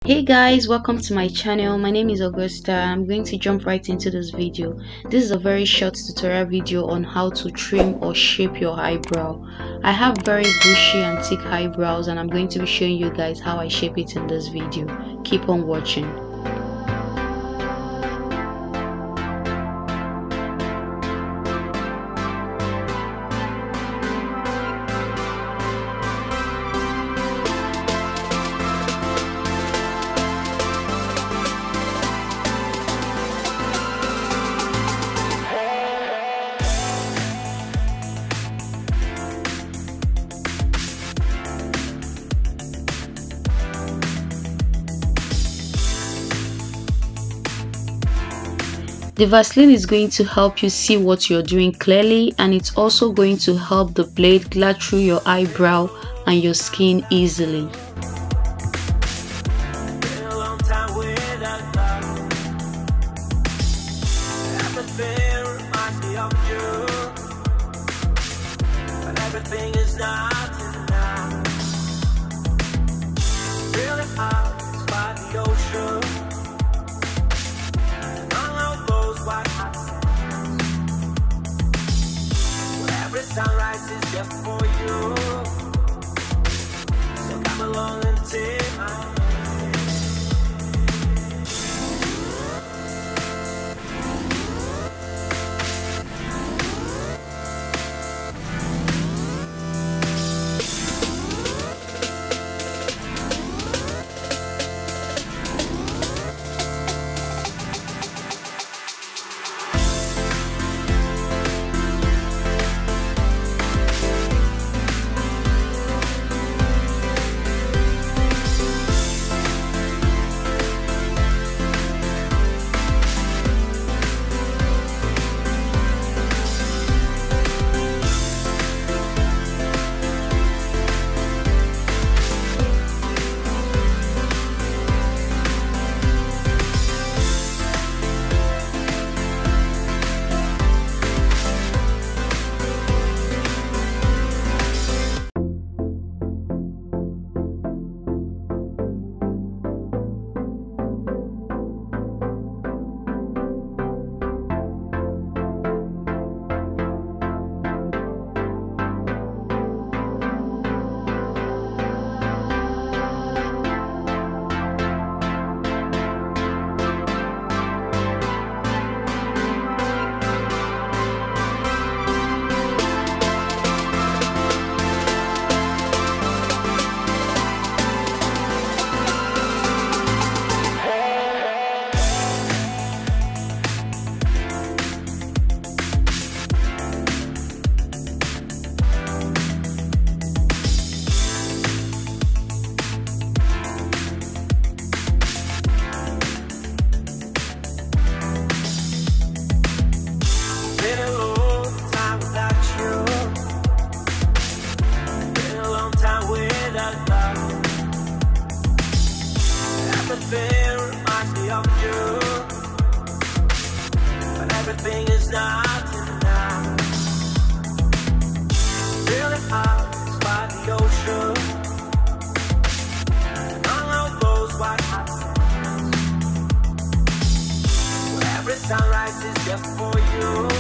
Hey guys, welcome to my channel. My name is Augusta. I'm going to jump right into this video. This is a very short tutorial video on how to trim or shape your eyebrow. I have very bushy and thick eyebrows and I'm going to be showing you guys how I shape it in this video. Keep on watching. The Vaseline is going to help you see what you're doing clearly, and it's also going to help the blade glide through your eyebrow and your skin easily. Sunrise is just for you, so come along and take my hand. Everything reminds me of you, but everything is not enough. Feeling out by the ocean, among all those white hot sands, where every sunrise is just for you.